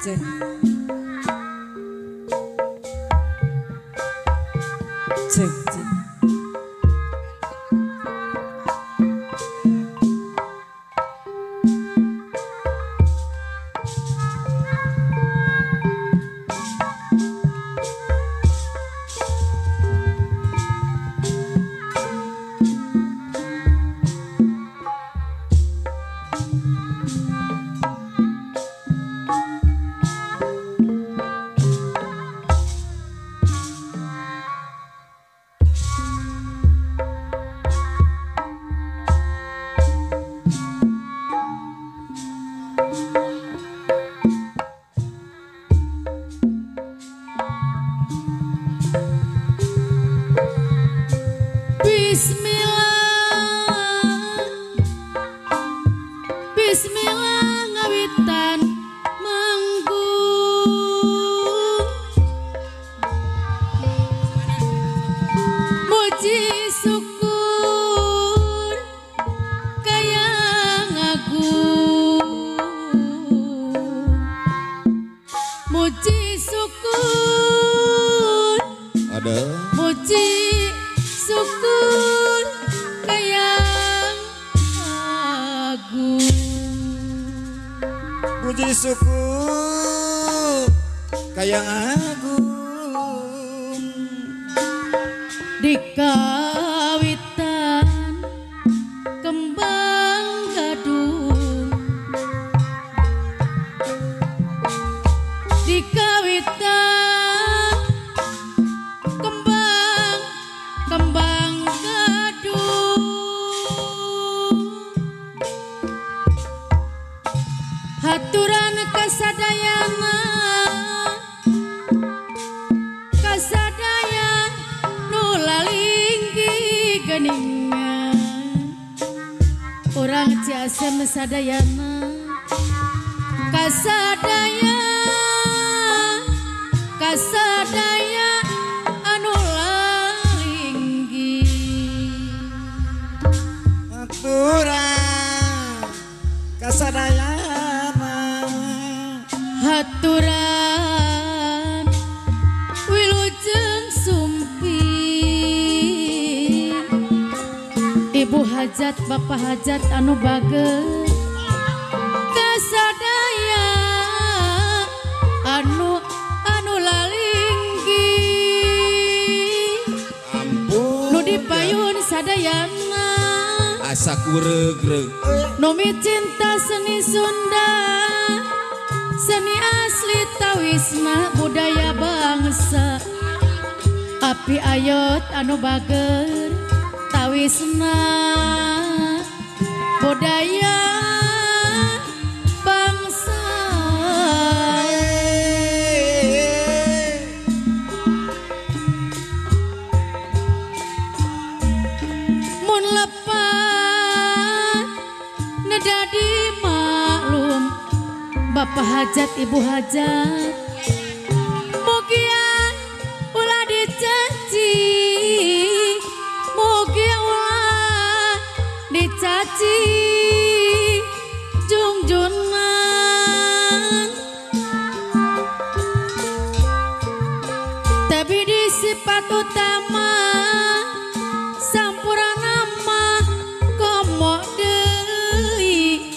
Cek. Cek. Cek. Bismillah ngawitan manggung muji syukur kaya ngagung muji syukur ada muji syukur kaya agung puji syukur kayang agung dikawitan kembang gadung dikawitan kembang gadung haturan kasadayana nulalinggi geningan orang Ciasem sadayana kasadaya anu lalinggi aturan kasadayana haturan wilujeng sumpi ibu hajat bapak hajat anu bager kasadaya anu lalinggi ampun nu dipayun sadayana asa kuregreg Nomi cinta seni Sunda seni asli tawisna budaya bangsa api ayot anu bager tawisna budaya bangsa mun lepat nedadi maklum bapak hajat ibu hajat mugian ulah dicaci mugia ulah dicaci jungjunan tapi di sifat utama sampurna mah komo deui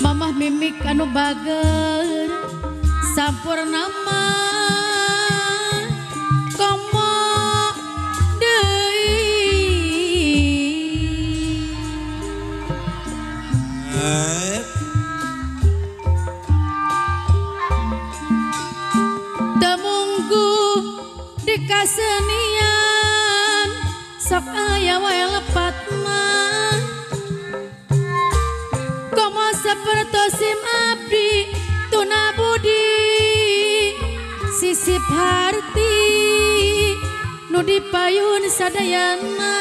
mamah mimik anu bager sampurna mah komo deui temunggu di kasenian sok aya wae lepatna komo sapertosim abdi tuna budi sisip harti nu dipayun sadayana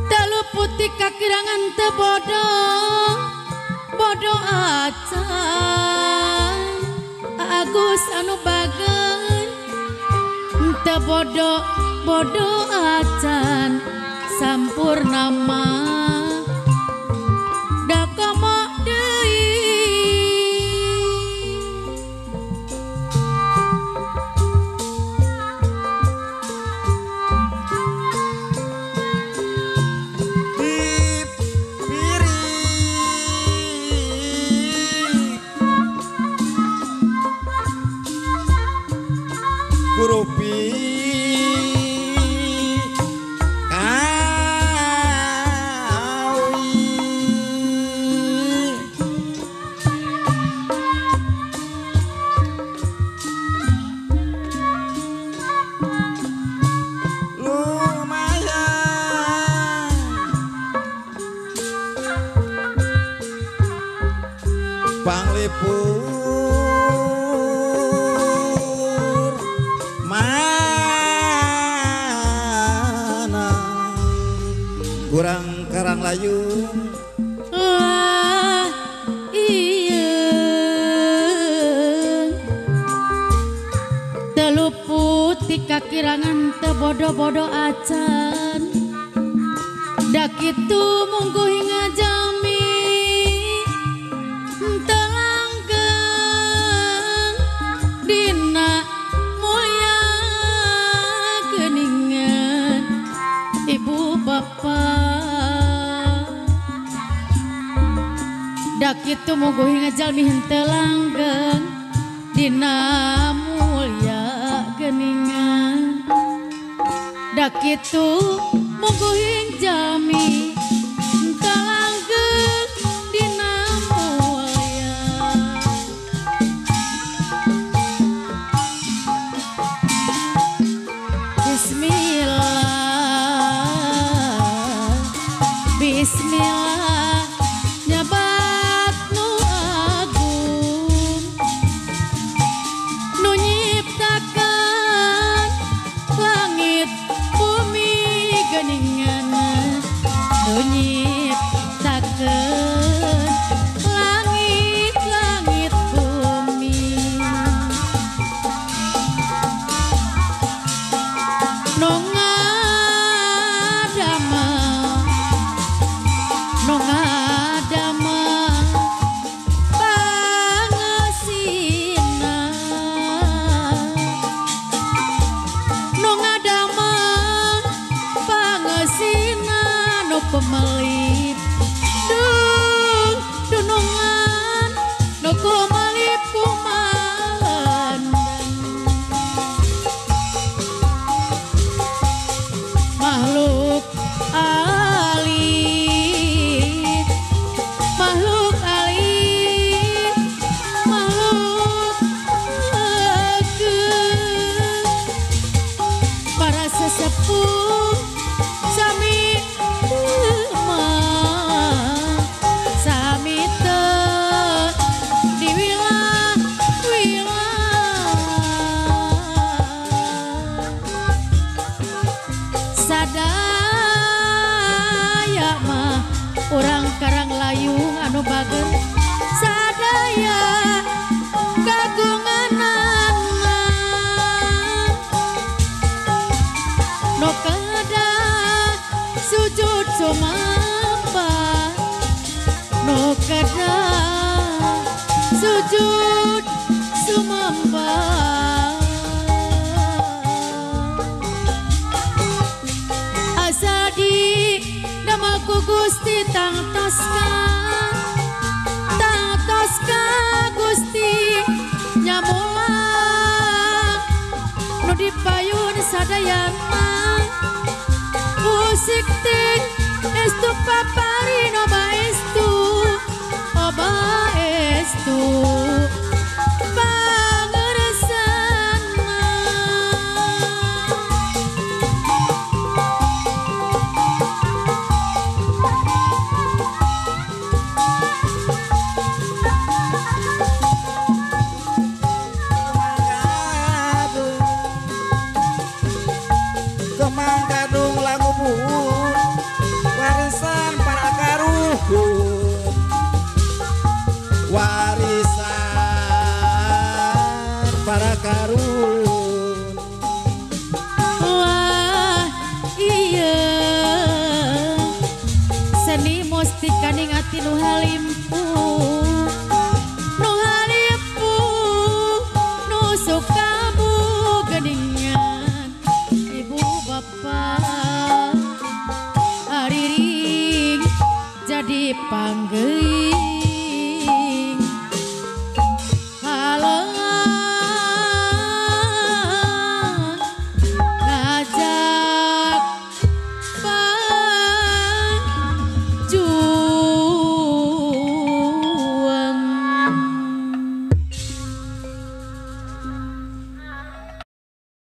teluputi kakirangan tebodoh bodoh acan Agus anu bager bodoh acan sampurnama da komo deui Kurupi Panglipur mana kurang karang layu iya teluput di kakirangan bodoh acan dak itu munggu hingga jami telanggeng dina mulia geningan ibu bapak dak itu munggu hingga jalmi henteu langgeng dina mulia geningan dak itu munggu hing jalmi henteu langgeng dina mulia Bismillah nyabat nu agung nu nyiptakan langit bumi geningan nu nyiptakan langit bumi nu pemelip dunungan no kumalip kumalan makhluk alit makhluk para sesepuh sami sadaya mah orang karang layung anu bager sadaya kagunganana no kada sujud sumambah no kada sujud sumambah asadi namaku Gusti tang toska Gusti nyamulang nu dipayun sadayana musik ting estu papari oba estu pangeresana Kemang Gadung lagu buhur warisan para karuhun warisan para karuhun Gusti nu halimpu nu sukabu geningan ibu bapak hariring jadi panggeuy